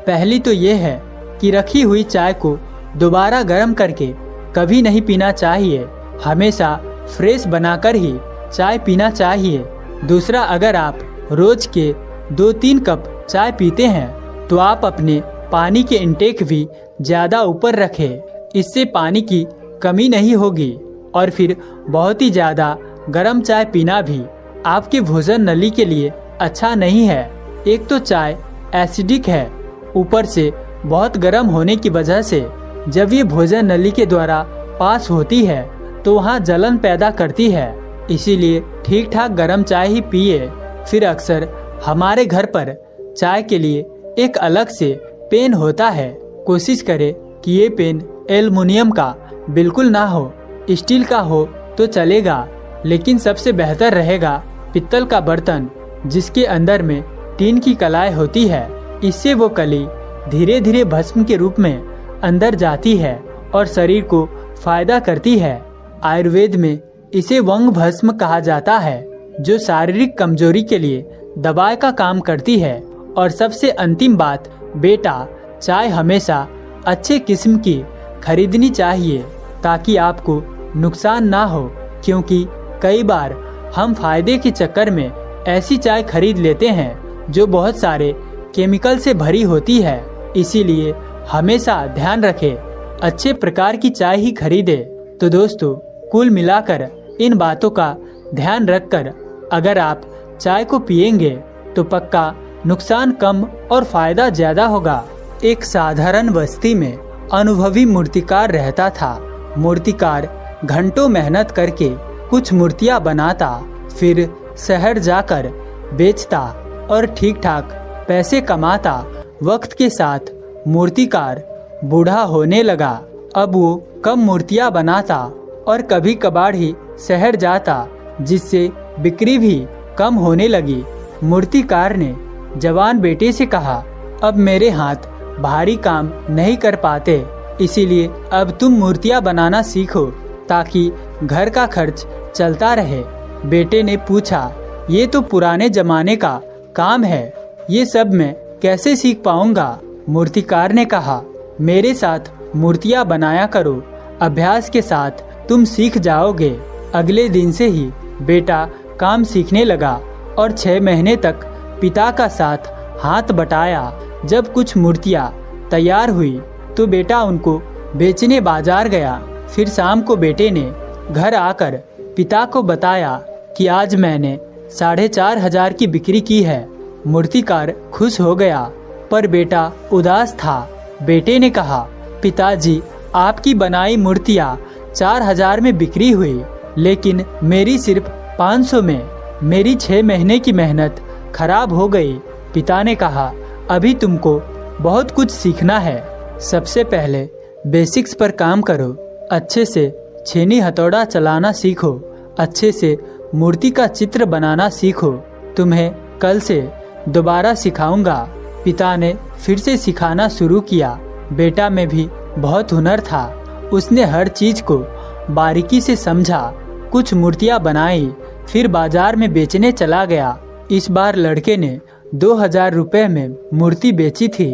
पहली तो ये है कि रखी हुई चाय को दोबारा गर्म करके कभी नहीं पीना चाहिए, हमेशा फ्रेश बनाकर ही चाय पीना चाहिए। दूसरा, अगर आप रोज के 2-3 कप चाय पीते हैं तो आप अपने पानी के इंटेक भी ज़्यादा ऊपर रखें, इससे पानी की कमी नहीं होगी। और फिर बहुत ही ज़्यादा गर्म चाय पीना भी आपके भोजन नली के लिए अच्छा नहीं है। एक तो चाय एसिडिक है, ऊपर से बहुत गर्म होने की वजह से जब ये भोजन नली के द्वारा पास होती है तो वहाँ जलन पैदा करती है। इसीलिए ठीक ठाक गर्म चाय ही पिए। फिर अक्सर हमारे घर पर चाय के लिए एक अलग से पेन होता है। कोशिश करें कि ये पेन एल्युमिनियम का बिल्कुल ना हो, स्टील का हो तो चलेगा, लेकिन सबसे बेहतर रहेगा पित्तल का बर्तन जिसके अंदर में टीन की कलाई होती है। इससे वो कली धीरे धीरे भस्म के रूप में अंदर जाती है और शरीर को फायदा करती है। आयुर्वेद में इसे वंग भस्म कहा जाता है, जो शारीरिक कमजोरी के लिए दवाई का काम करती है। और सबसे अंतिम बात, बेटा, चाय हमेशा अच्छे किस्म की खरीदनी चाहिए ताकि आपको नुकसान ना हो, क्योंकि कई बार हम फायदे के चक्कर में ऐसी चाय खरीद लेते हैं जो बहुत सारे केमिकल से भरी होती है। इसीलिए हमेशा ध्यान रखें, अच्छे प्रकार की चाय ही खरीदे। तो दोस्तों, कुल मिलाकर इन बातों का ध्यान रखकर अगर आप चाय को पिएंगे तो पक्का नुकसान कम और फायदा ज्यादा होगा। एक साधारण बस्ती में अनुभवी मूर्तिकार रहता था। मूर्तिकार घंटों मेहनत करके कुछ मूर्तियां बनाता, फिर शहर जाकर बेचता और ठीक ठाक पैसे कमाता। वक्त के साथ मूर्तिकार बूढ़ा होने लगा। अब वो कम मूर्तियां बनाता और कभी कभार ही शहर जाता, जिससे बिक्री भी कम होने लगी। मूर्तिकार ने जवान बेटे से कहा, अब मेरे हाथ भारी काम नहीं कर पाते, इसीलिए अब तुम मूर्तियां बनाना सीखो ताकि घर का खर्च चलता रहे। बेटे ने पूछा, ये तो पुराने जमाने का काम है, ये सब मैं कैसे सीख पाऊंगा? मूर्तिकार ने कहा, मेरे साथ मूर्तियां बनाया करो, अभ्यास के साथ तुम सीख जाओगे। अगले दिन से ही बेटा काम सीखने लगा और 6 महीने तक पिता का साथ हाथ बटाया। जब कुछ मूर्तियां तैयार हुई तो बेटा उनको बेचने बाजार गया। फिर शाम को बेटे ने घर आकर पिता को बताया कि आज मैंने 4,500 की बिक्री की है। मूर्तिकार खुश हो गया, पर बेटा उदास था। बेटे ने कहा, पिताजी, आपकी बनाई मूर्तियाँ 4000 में बिक्री हुई, लेकिन मेरी सिर्फ 500 में। मेरी 6 महीने की मेहनत खराब हो गई। पिता ने कहा, अभी तुमको बहुत कुछ सीखना है। सबसे पहले बेसिक्स पर काम करो। अच्छे से छेनी हथौड़ा चलाना सीखो। अच्छे से मूर्ति का चित्र बनाना सीखो। तुम्हें कल से दोबारा सिखाऊंगा। पिता ने फिर से सिखाना शुरू किया। बेटा में भी बहुत हुनर था। उसने हर चीज को बारीकी से समझा। कुछ मूर्तियां बनाई, फिर बाजार में बेचने चला गया। इस बार लड़के ने 2000 रुपए में मूर्ति बेची थी।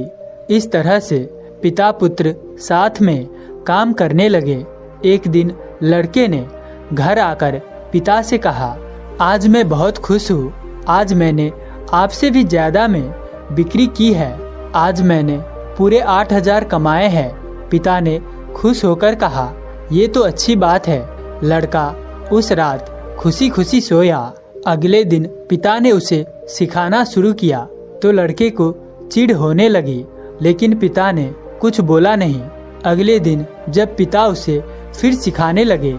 इस तरह से पिता पुत्र साथ में काम करने लगे। एक दिन लड़के ने घर आकर पिता से कहा, आज मैं बहुत खुश हूँ। आज मैंने आपसे भी ज्यादा में बिक्री की है। आज मैंने पूरे 8000 कमाए हैं। पिता ने खुश होकर कहा, ये तो अच्छी बात है। लड़का उस रात खुशी खुशी सोया। अगले दिन पिता ने उसे सिखाना शुरू किया तो लड़के को चिढ़ होने लगी, लेकिन पिता ने कुछ बोला नहीं। अगले दिन जब पिता उसे फिर सिखाने लगे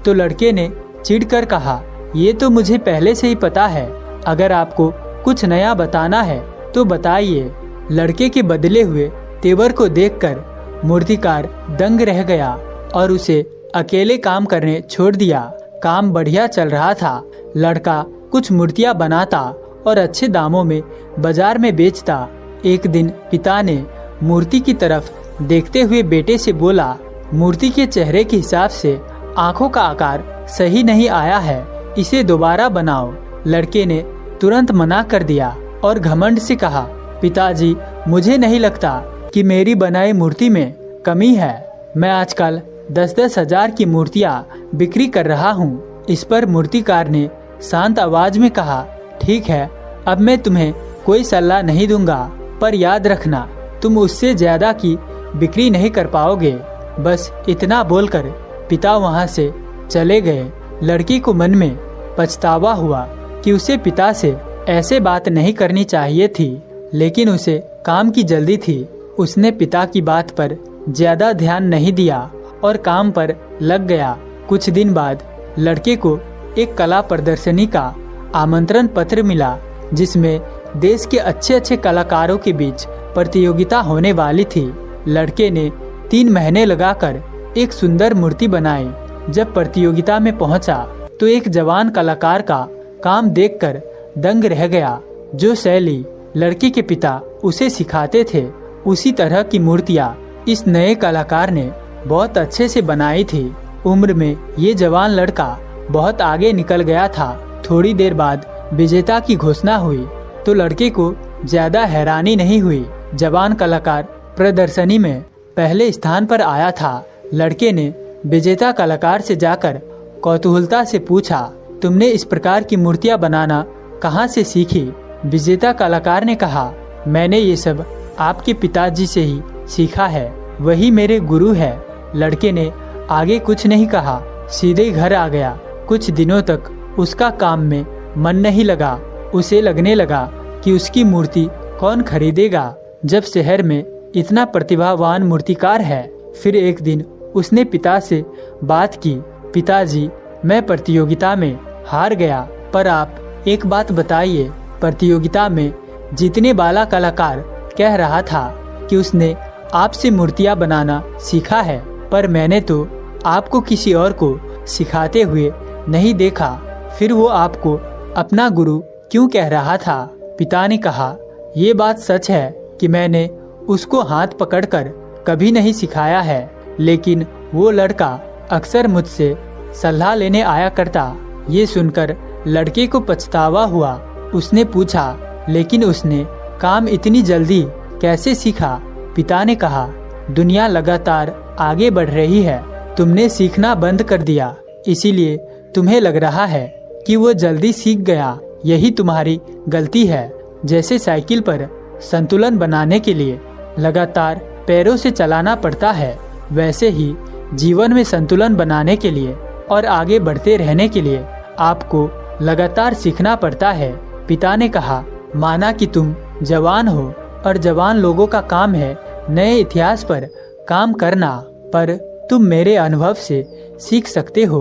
तो लड़के ने चिढ़ कर कहा, ये तो मुझे पहले से ही पता है। अगर आपको कुछ नया बताना है तो बताइए। लड़के के बदले हुए तेवर को देखकर मूर्तिकार दंग रह गया और उसे अकेले काम करने छोड़ दिया। काम बढ़िया चल रहा था। लड़का कुछ मूर्तियां बनाता और अच्छे दामों में बाजार में बेचता। एक दिन पिता ने मूर्ति की तरफ देखते हुए बेटे से बोला, मूर्ति के चेहरे के हिसाब से आंखों का आकार सही नहीं आया है, इसे दोबारा बनाओ। लड़के ने तुरंत मना कर दिया और घमंड से कहा, पिताजी, मुझे नहीं लगता कि मेरी बनाई मूर्ति में कमी है। मैं आजकल 10-10 हजार की मूर्तियाँ बिक्री कर रहा हूँ। इस पर मूर्तिकार ने शांत आवाज में कहा, ठीक है, अब मैं तुम्हें कोई सलाह नहीं दूंगा, पर याद रखना तुम उससे ज्यादा की बिक्री नहीं कर पाओगे। बस इतना बोलकर पिता वहाँ से चले गए। लड़की को मन में पछतावा हुआ कि उसे पिता से ऐसे बात नहीं करनी चाहिए थी, लेकिन उसे काम की जल्दी थी। उसने पिता की बात पर ज्यादा ध्यान नहीं दिया और काम पर लग गया। कुछ दिन बाद लड़के को एक कला प्रदर्शनी का आमंत्रण पत्र मिला, जिसमें देश के अच्छे अच्छे कलाकारों के बीच प्रतियोगिता होने वाली थी। लड़के ने 3 महीने लगाकर एक सुंदर मूर्ति बनाई। जब प्रतियोगिता में पहुंचा तो एक जवान कलाकार का काम देखकर दंग रह गया। जो शैली लड़के के पिता उसे सिखाते थे, उसी तरह की मूर्तियाँ इस नए कलाकार ने बहुत अच्छे से बनाई थी। उम्र में ये जवान लड़का बहुत आगे निकल गया था। थोड़ी देर बाद विजेता की घोषणा हुई तो लड़के को ज्यादा हैरानी नहीं हुई। जवान कलाकार प्रदर्शनी में पहले स्थान पर आया था। लड़के ने विजेता कलाकार से जाकर कौतूहलता से पूछा, तुमने इस प्रकार की मूर्तियाँ बनाना कहाँ से सीखी? विजेता कलाकार ने कहा, मैंने ये सब आपके पिताजी से ही सीखा है, वही मेरे गुरु है। लड़के ने आगे कुछ नहीं कहा, सीधे घर आ गया। कुछ दिनों तक उसका काम में मन नहीं लगा। उसे लगने लगा कि उसकी मूर्ति कौन खरीदेगा जब शहर में इतना प्रतिभावान मूर्तिकार है। फिर एक दिन उसने पिता से बात की, पिताजी, मैं प्रतियोगिता में हार गया, पर आप एक बात बताइए, प्रतियोगिता में जीतने वाला कलाकार कह रहा था कि उसने आपसे मूर्तियाँ बनाना सीखा है, पर मैंने तो आपको किसी और को सिखाते हुए नहीं देखा। फिर वो आपको अपना गुरु क्यों कह रहा था? पिता ने कहा, ये बात सच है कि मैंने उसको हाथ पकड़कर कभी नहीं सिखाया है, लेकिन वो लड़का अक्सर मुझसे सलाह लेने आया करता। ये सुनकर लड़के को पछतावा हुआ। उसने पूछा, लेकिन उसने काम इतनी जल्दी कैसे सीखा? पिता ने कहा, दुनिया लगातार आगे बढ़ रही है, तुमने सीखना बंद कर दिया, इसीलिए तुम्हें लग रहा है कि वो जल्दी सीख गया। यही तुम्हारी गलती है। जैसे साइकिल पर संतुलन बनाने के लिए लगातार पैरों से चलाना पड़ता है, वैसे ही जीवन में संतुलन बनाने के लिए और आगे बढ़ते रहने के लिए आपको लगातार सीखना पड़ता है। पिता ने कहा, माना कि तुम जवान हो और जवान लोगों का काम है नए इतिहास पर काम करना, पर तुम मेरे अनुभव से सीख सकते हो।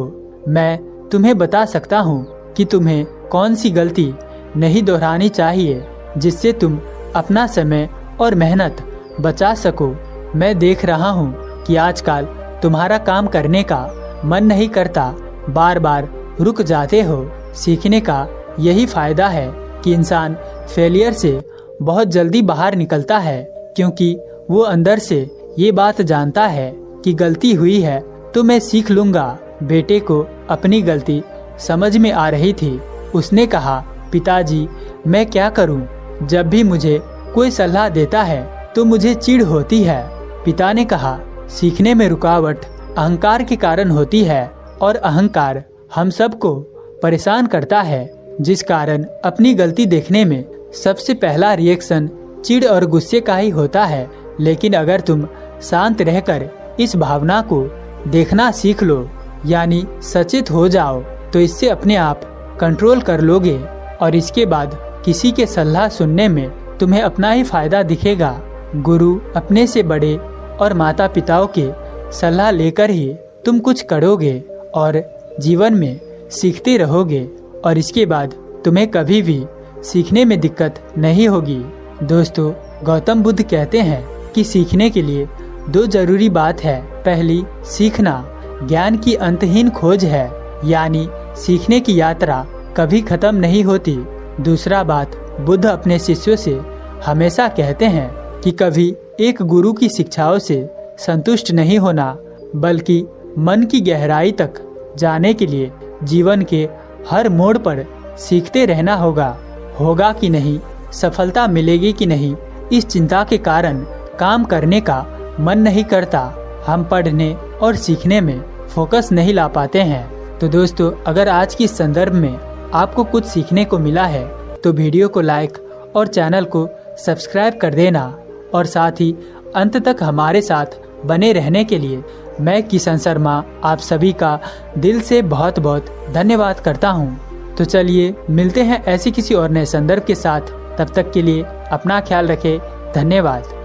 मैं तुम्हें बता सकता हूँ कि तुम्हें कौन सी गलती नहीं दोहरानी चाहिए, जिससे तुम अपना समय और मेहनत बचा सको। मैं देख रहा हूँ कि आजकल तुम्हारा काम करने का मन नहीं करता, बार बार रुक जाते हो। सीखने का यही फायदा है कि इंसान फेलियर से बहुत जल्दी बाहर निकलता है, क्योंकि वो अंदर से ये बात जानता है कि गलती हुई है तो मैं सीख लूंगा। बेटे को अपनी गलती समझ में आ रही थी। उसने कहा, पिताजी मैं क्या करूं? जब भी मुझे कोई सलाह देता है तो मुझे चिढ़ होती है। पिता ने कहा, सीखने में रुकावट अहंकार के कारण होती है और अहंकार हम सबको परेशान करता है, जिस कारण अपनी गलती देखने में सबसे पहला रिएक्शन चिढ़ और गुस्से का ही होता है। लेकिन अगर तुम शांत रहकर इस भावना को देखना सीख लो, यानी सचेत हो जाओ, तो इससे अपने आप कंट्रोल कर लोगे और इसके बाद किसी के सलाह सुनने में तुम्हें अपना ही फायदा दिखेगा। गुरु, अपने से बड़े और माता पिताओं के सलाह लेकर ही तुम कुछ करोगे और जीवन में सीखते रहोगे और इसके बाद तुम्हें कभी भी सीखने में दिक्कत नहीं होगी। दोस्तों, गौतम बुद्ध कहते हैं कि सीखने के लिए 2 जरूरी बात है। पहली, सीखना ज्ञान की अंतहीन खोज है, यानी सीखने की यात्रा कभी खत्म नहीं होती। दूसरा बात, बुद्ध अपने शिष्यों से हमेशा कहते हैं कि कभी एक गुरु की शिक्षाओं से संतुष्ट नहीं होना, बल्कि मन की गहराई तक जाने के लिए जीवन के हर मोड़ पर सीखते रहना होगा कि नहीं, सफलता मिलेगी कि नहीं, इस चिंता के कारण काम करने का मन नहीं करता। हम पढ़ने और सीखने में फोकस नहीं ला पाते हैं। तो दोस्तों, अगर आज की संदर्भ में आपको कुछ सीखने को मिला है तो वीडियो को लाइक और चैनल को सब्सक्राइब कर देना और साथ ही अंत तक हमारे साथ बने रहने के लिए मैं किशन शर्मा आप सभी का दिल से बहुत बहुत धन्यवाद करता हूँ। तो चलिए मिलते हैं ऐसे किसी और नए संदर्भ के साथ। तब तक के लिए अपना ख्याल रखें। धन्यवाद।